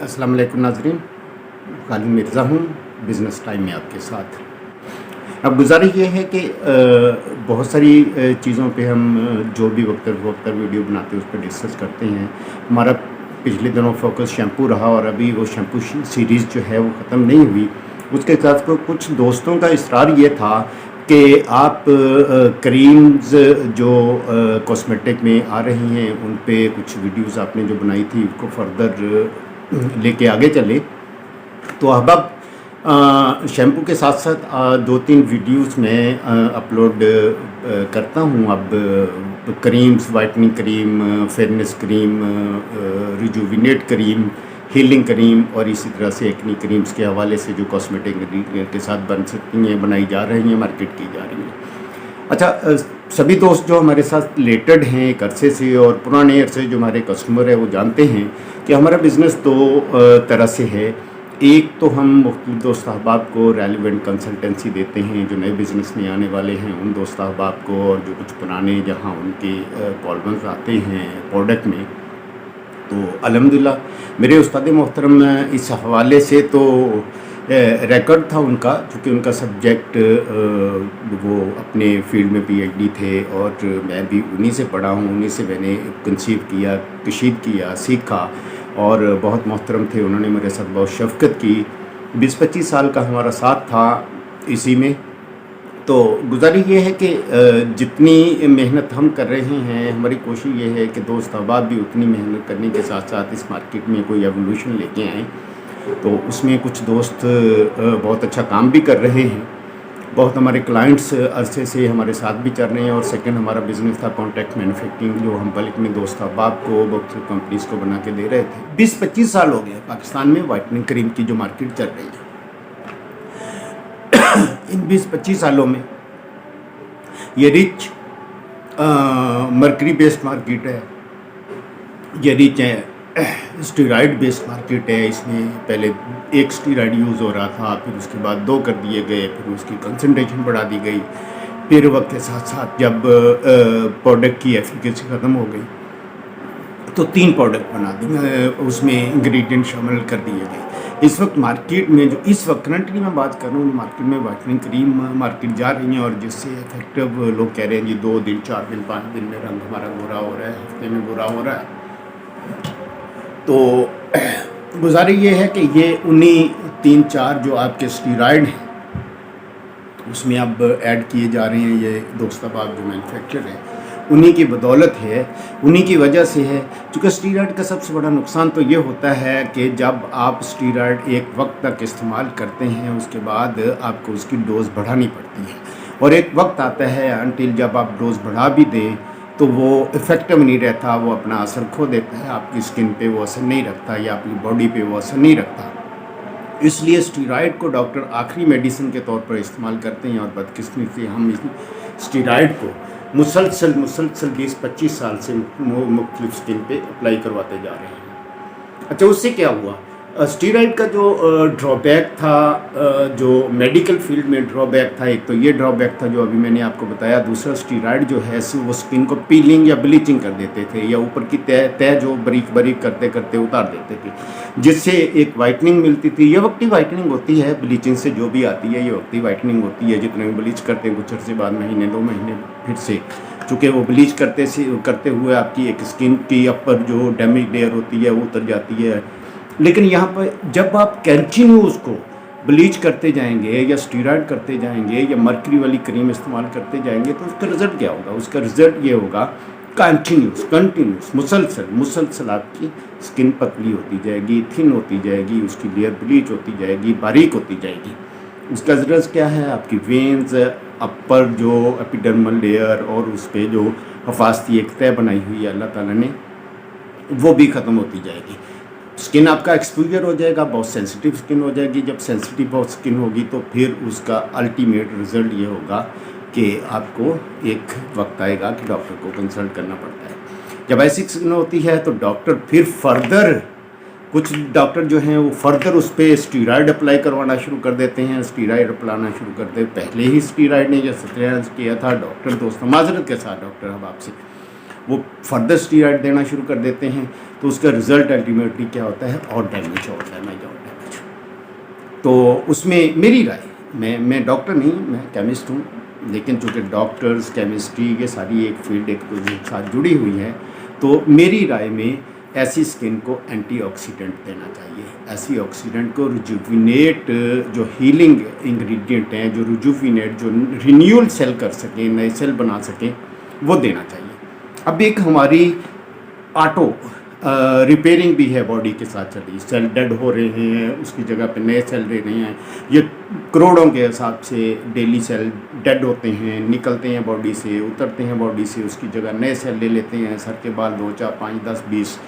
अस्सलाम वालेकुम नाज़रीन, खालिद मिर्ज़ा हूँ, बिज़नेस टाइम में आपके साथ। अब गुज़ारिश ये है कि बहुत सारी चीज़ों पे हम जो भी वक्त वीडियो बनाते हैं उस पर डिस्कस करते हैं। हमारा पिछले दिनों फोकस शैम्पू रहा और अभी वो शैम्पू सीरीज़ जो है वो ख़त्म नहीं हुई। उसके साथ को कुछ दोस्तों का इसरार ये था कि आप क्रीम्स जो कॉस्मेटिक में आ रही हैं उन पे कुछ वीडियोस आपने जो बनाई थी उसको फर्दर लेके आगे चले। तो अब शैम्पू के साथ साथ दो तीन वीडियोस मैं अपलोड करता हूँ। अब creams, whitening cream, fairness cream, rejuvenate cream, healing cream और इसी तरह से एक्नी क्रीम्स के हवाले से जो कॉस्मेटिक के साथ बन सकती हैं, बनाई जा रही हैं, मार्केट की जा रही हैं। अच्छा, सभी दोस्त जो हमारे साथ रिलेटेड हैं एक अरसे से और पुराने अरसे जो हमारे कस्टमर है वो जानते हैं कि हमारा बिज़नेस दो तरह से है। एक तो हम मुख्तलिफ दोस्त अहबाब को रेलिवेंट कंसल्टेंसी देते हैं जो नए बिज़नेस में आने वाले हैं उन दोस्त अहबाब को, और जो कुछ पुराने जहाँ उनके प्रॉब्लम्स आते हैं प्रोडक्ट में, तो अल्हम्दुलिल्लाह मेरे उस्ताद मोहतरम इस हवाले से तो रिकॉर्ड था उनका, चूँकि उनका सब्जेक्ट वो अपने फील्ड में पीएचडी थे और मैं भी उन्हीं से पढ़ा हूँ, उन्हीं से मैंने कंसीव किया, कशीद किया, सीखा और बहुत मोहतरम थे। उन्होंने मेरे साथ बहुत शफ़क़त की। 20-25 साल का हमारा साथ था इसी में। तो गुज़ारिश ये है कि जितनी मेहनत हम कर रहे हैं, हमारी कोशिश ये है कि दोस्त अहबाब भी उतनी मेहनत करने के साथ साथ इस मार्केट में कोई एवोल्यूशन लेके आएँ। तो उसमें कुछ दोस्त बहुत अच्छा काम भी कर रहे हैं। बहुत हमारे क्लाइंट्स अरसे से हमारे साथ भी चल रहे हैं। और सेकंड हमारा बिज़नेस था कॉन्ट्रैक्ट मैन्युफैक्चरिंग, जो हम बल्क में दोस्त अहबाब को मुख्तलिफ कंपनीज़ को बना के दे रहे थे। 20-25 साल हो गए पाकिस्तान में वाइटनिंग क्रीम की जो मार्केट चल रही है। इन 20-25 सालों में ये रिच मर्करी बेस्ड मार्केट है, ये रिच है स्टीरॉयड बेस्ड मार्केट है। इसमें पहले एक स्टीरॉयड यूज़ हो रहा था, फिर उसके बाद 2 कर दिए गए, फिर उसकी कंसंट्रेशन बढ़ा दी गई, फिर वक्त के साथ साथ जब प्रोडक्ट की एफिकेसी ख़त्म हो गई तो 3 प्रोडक्ट बना दिए, उसमें इंग्रेडिएंट शामिल कर दिए गए। इस वक्त मार्केट में जो इस वक्त करंटली मैं बात कर रहा हूँ, मार्केट में वाइटनिंग क्रीम मार्केट जा रही है और जिससे इफेक्टिव लोग कह रहे हैं जी 2 दिन, 4 दिन, 5 दिन में रंग हमारा गोरा हो रहा है, हफ्ते में गोरा हो रहा है। तो गुजारिश ये है कि ये उन्हीं 3-4 जो आपके स्टीरॉयड हैं उसमें अब ऐड किए जा रहे हैं। ये दोस्त अहबाब जो मैन्युफैक्चर है उन्हीं की बदौलत है, उन्हीं की वजह से है। क्योंकि स्टीरॉयड का सबसे बड़ा नुकसान तो ये होता है कि जब आप स्टीरॉयड एक वक्त तक इस्तेमाल करते हैं उसके बाद आपको उसकी डोज़ बढ़ानी पड़ती है, और एक वक्त आता है अनटिल जब आप डोज़ बढ़ा भी दें तो वो इफ़ेक्टिव नहीं रहता, वो अपना असर खो देता है, आपकी स्किन पे वो असर नहीं रखता या आपकी बॉडी पे वो असर नहीं रखता। इसलिए स्टीरॉयड को डॉक्टर आखिरी मेडिसिन के तौर पर इस्तेमाल करते हैं, और बदकिस्मती से हम इस स्टीरॉयड को मुसलसल 20-25 साल से मुख्तलिफ स्किन पे अप्लाई करवाते जा रहे हैं। अच्छा, उससे क्या हुआ? स्टीरॉयड का जो ड्रॉबैक था, जो मेडिकल फील्ड में ड्रॉबैक था, एक तो ये ड्रॉबैक था जो अभी मैंने आपको बताया। दूसरा, स्टीरॉयड जो है वो स्किन को पीलिंग या ब्लीचिंग कर देते थे, या ऊपर की तह जो बारीक बारीक करते करते उतार देते थे, जिससे एक वाइटनिंग मिलती थी। ये वक्ती वाइटनिंग होती है, ब्लीचिंग से जो भी आती है ये वक्ती वाइटनिंग होती है। जितने भी ब्लीच करते हैं कुछ अर्से बाद, महीने 2 महीने फिर से, चूँकि वो ब्लीच करते हुए आपकी एक स्किन की अपर जो डैमेज लेयर होती है वो उतर जाती है। लेकिन यहाँ पर जब आप कंटिन्यूस को ब्लीच करते जाएंगे या स्टीरॉयड करते जाएंगे या मर्करी वाली क्रीम इस्तेमाल करते जाएंगे तो उसका रिज़ल्ट क्या होगा? उसका रिज़ल्ट ये होगा कंटिन्यूस मुसलसल आपकी स्किन पतली होती जाएगी, थिन होती जाएगी, उसकी लेयर ब्लीच होती जाएगी, बारीक होती जाएगी। उसका रिज़ल्ट क्या है? आपकी वेन्स, अपर जो एपिडर्मल लेयर और उस पर जो हफाजती एक तह बनाई हुई है अल्लाह ताला ने, वो भी ख़त्म होती जाएगी। स्किन आपका एक्सपोजर हो जाएगा, बहुत सेंसिटिव स्किन हो जाएगी। जब सेंसिटिव बहुत स्किन होगी तो फिर उसका अल्टीमेट रिज़ल्ट ये होगा कि आपको एक वक्त आएगा कि डॉक्टर को कंसल्ट करना पड़ता है। जब ऐसी स्किन होती है तो डॉक्टर फिर फर्दर, कुछ डॉक्टर जो हैं वो फर्दर उस पर स्टीरॉयड अप्लाई करवाना शुरू कर देते हैं, स्टीरॉयड अप्लाना शुरू कर देते। पहले ही स्टीरॉयड ने जो 17 किया था डॉक्टर दोस्त, माजरत के साथ डॉक्टर अब आपसे, वो फर्दर स्टीरॉयड देना शुरू कर देते हैं, तो उसका रिज़ल्ट अल्टीमेटली क्या होता है, और डैमेज और डैमेज और डैमेज। तो उसमें मेरी राय, मैं डॉक्टर नहीं, मैं केमिस्ट हूँ, लेकिन चूँकि डॉक्टर्स केमिस्ट्री ये सारी एक फील्ड एक दूसरे के साथ जुड़ी हुई है, तो मेरी राय में ऐसी स्किन को एंटीऑक्सीडेंट देना चाहिए। ऐसी ऑक्सीडेंट को रिजुविनेट, जो हीलिंग इंग्रेडिएंट हैं, जो रिजुविनेट, जो रिन्यूअल सेल कर सकें, नए सेल बना सकें, वो देना चाहिए। अब एक हमारी ऑटो रिपेयरिंग भी है बॉडी के साथ चली, सेल डेड हो रहे हैं, उसकी जगह पे नए सेल ले रहे हैं। ये करोड़ों के हिसाब से डेली सेल डेड होते हैं, निकलते हैं बॉडी से, उतरते हैं बॉडी से, उसकी जगह नए सेल ले लेते हैं। सर के बाल 2, 4, 5, 10, 20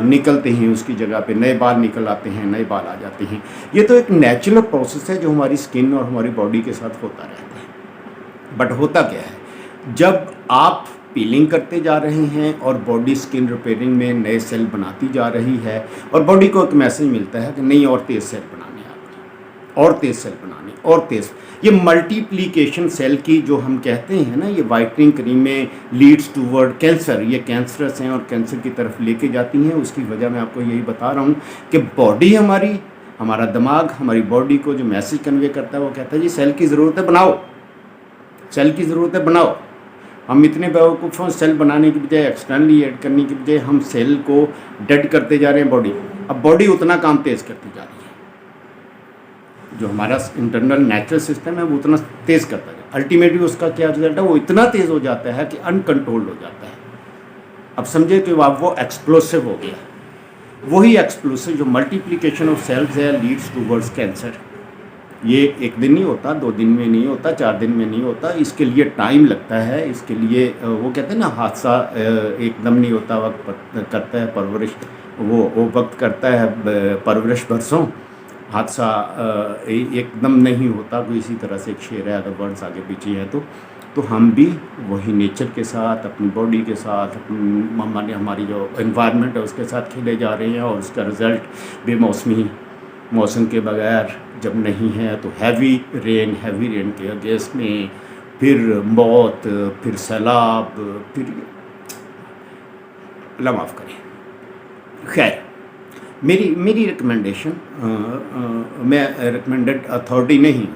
निकलते हैं, उसकी जगह पे नए बाल निकल आते हैं, नए बाल आ जाते हैं। ये तो एक नेचुरल प्रोसेस है जो हमारी स्किन और हमारी बॉडी के साथ होता रहता है। बट होता क्या है, जब आप पीलिंग करते जा रहे हैं और बॉडी स्किन रिपेयरिंग में नए सेल बनाती जा रही है, और बॉडी को एक मैसेज मिलता है कि नहीं और तेज़ सेल बनाने आपने, और तेज़ सेल बनाने, और तेज़, ये मल्टीप्लिकेशन सेल की जो हम कहते हैं ना, ये वाइटनिंग क्रीम में लीड्स टूवर्ड कैंसर, ये कैंसरस हैं और कैंसर की तरफ लेके जाती हैं। उसकी वजह मैं आपको यही बता रहा हूँ कि बॉडी हमारी, हमारा दिमाग हमारी बॉडी को जो मैसेज कन्वे करता है वो कहता है जी सेल की ज़रूरत है बनाओ, सेल की ज़रूरत है बनाओ। हम इतने बेवकूफ़ हैं, सेल बनाने की बजाय एक्सटर्नली ऐड करने की बजाय हम सेल को डेड करते जा रहे हैं बॉडी। अब बॉडी उतना काम तेज़ करती जा रही है, जो हमारा इंटरनल नेचुरल सिस्टम है वो उतना तेज़ करता है। अल्टीमेटली उसका क्या रिजल्ट है, वो इतना तेज़ हो जाता है कि अनकंट्रोल्ड हो जाता है। अब समझे कि वो एक्सप्लोसिव हो गया। वही एक्सप्लोसिव जो मल्टीप्लिकेशन ऑफ सेल्स है लीड्स टूवर्ड्स कैंसर। ये एक दिन नहीं होता, 2 दिन में नहीं होता, 4 दिन में नहीं होता, इसके लिए टाइम लगता है। इसके लिए वो कहते हैं ना, हादसा एकदम नहीं होता, वक्त करता है परवरिश, वो वक्त करता है परवरिश बरसों, हादसा एकदम नहीं होता। कोई इसी तरह से एक शेर है, अगर वर्ड्स आगे पीछे हैं तो हम भी वही नेचर के साथ, अपनी बॉडी के साथ, हमारी जो एनवायरनमेंट है उसके साथ खेले जा रहे हैं, और उसका रिज़ल्ट बेमौसमी, मौसम के बगैर जब नहीं है तो हैवी रेन के अगेंस्ट में, फिर मौत, फिर सैलाब, फिर अल्लाह माफ़ करें। खैर, मेरी रिकमेंडेशन, मैं रिकमेंडेड अथॉरिटी नहीं हूँ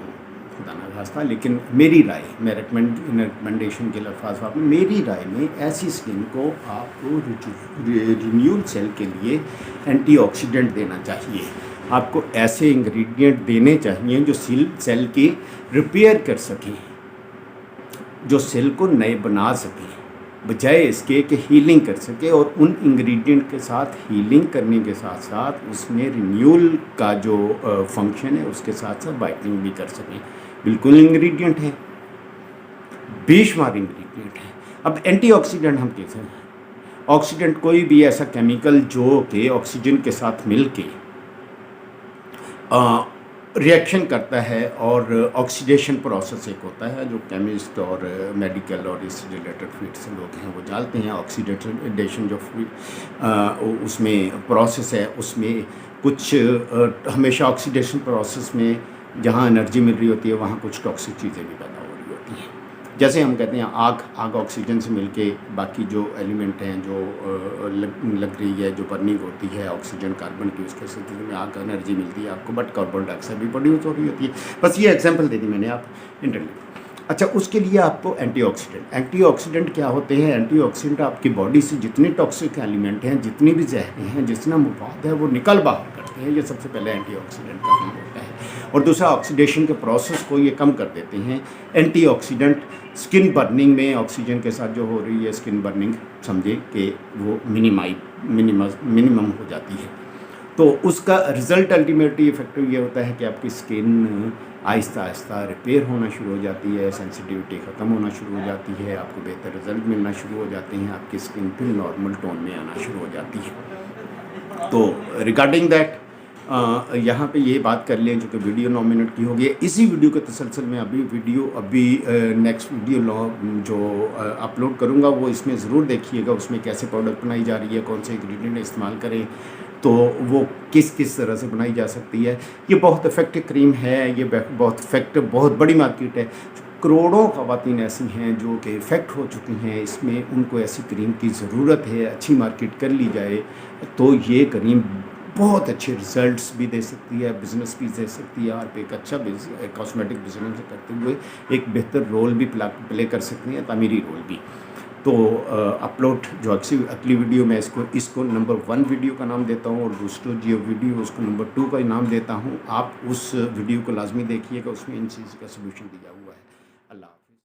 खुदा ना खास्ता, लेकिन मेरी राय, मैं रिकमेंडेशन के लफ्ज़ आप, मेरी राय में ऐसी स्किन को आपको रिन्यूअल सेल के लिए एंटीऑक्सीडेंट देना चाहिए। आपको ऐसे इंग्रेडिएंट देने चाहिए जो सेल की रिपेयर कर सकें, जो सेल को नए बना सकें, बजाय इसके कि हीलिंग कर सके। और उन इंग्रेडिएंट के साथ हीलिंग करने के साथ साथ उसमें रिन्यूअल का जो फंक्शन है उसके साथ साथ वाइटनिंग भी कर सकें। बिल्कुल इंग्रेडिएंट है, बेशुमार इंग्रेडिएंट है। अब एंटीऑक्सीडेंट हम कहते हैं, ऑक्सीडेंट कोई भी ऐसा केमिकल जो कि ऑक्सीजन के साथ मिल के रिएक्शन करता है, और ऑक्सीडेशन प्रोसेस एक होता है जो केमिस्ट और मेडिकल और इससे रिलेटेड फील्ड से लोग हैं वो जानते हैं। ऑक्सीडेशन जो उसमें प्रोसेस है, उसमें कुछ हमेशा ऑक्सीडेशन प्रोसेस में जहाँ एनर्जी मिल रही होती है वहाँ कुछ टॉक्सिक चीज़ें भी पैदा हो रही होती हैं। जैसे हम कहते हैं आग ऑक्सीजन से मिलके बाकी जो एलिमेंट हैं जो लग रही है, जो बर्निंग होती है ऑक्सीजन कार्बन की, उसके स्थिति में आग एनर्जी मिलती है आपको, बट कार्बन डाइऑक्साइड भी प्रोड्यूस हो रही होती है। बस ये एग्जांपल दे दी मैंने आप इंटरनेट। अच्छा, उसके लिए आपको एंटीऑक्सीडेंट क्या होते हैं? एंटीऑक्सीडेंट आपकी बॉडी से जितने टॉक्सिक एलिमेंट हैं, जितनी भी जहरें हैं, जितना मवाद है वो निकल बाहर करते हैं। ये सबसे पहले एंटीऑक्सीडेंट का काम होता है। और दूसरा, ऑक्सीडेशन के प्रोसेस को ये कम कर देते हैं। एंटीऑक्सीडेंट स्किन बर्निंग में ऑक्सीजन के साथ जो हो रही है स्किन बर्निंग, समझे कि वो मिनिमम हो जाती है। तो उसका रिज़ल्ट अल्टीमेटली इफेक्टिव ये होता है कि आपकी स्किन आहिस्ता आहिस्ता रिपेयर होना शुरू हो जाती है, सेंसिटिविटी ख़त्म होना शुरू हो जाती है, आपको बेहतर रिज़ल्ट मिलना शुरू हो जाते हैं, आपकी स्किन फिर नॉर्मल टोन में आना शुरू हो जाती है। तो रिगार्डिंग दैट यहाँ पे ये बात कर लें, जो कि वीडियो 9 मिनट की होगी। इसी वीडियो के तसलसल में अभी नेक्स्ट वीडियो जो अपलोड करूँगा वो इसमें ज़रूर देखिएगा। उसमें कैसे प्रोडक्ट बनाई जा रही है, कौन से इंग्रेडिएंट इस्तेमाल करें, तो वो किस तरह से बनाई जा सकती है। ये बहुत इफेक्टिव क्रीम है, ये बहुत इफेक्टिव, बहुत बड़ी मार्केट है। करोड़ों ख़वातीन ऐसी हैं जो कि इफ़ेक्ट हो चुकी हैं इसमें, उनको ऐसी क्रीम की ज़रूरत है, अच्छी मार्केट कर ली जाए तो ये क्रीम बहुत अच्छे रिज़ल्ट्स भी दे सकती है, बिज़नेस भी दे सकती है, और एक अच्छा कॉस्मेटिक बिजनेस करते हुए एक बेहतर रोल भी प्ले कर सकती हैं, तामीरी रोल भी। तो अपलोड जो अगली वीडियो में इसको नंबर 1 वीडियो का नाम देता हूँ, और दूसरा जो वीडियो उसको नंबर 2 का नाम देता हूँ। आप उस वीडियो को लाजमी देखिएगा, उसमें इन चीज़ का सोल्यूशन दिया हुआ है। अल्लाह।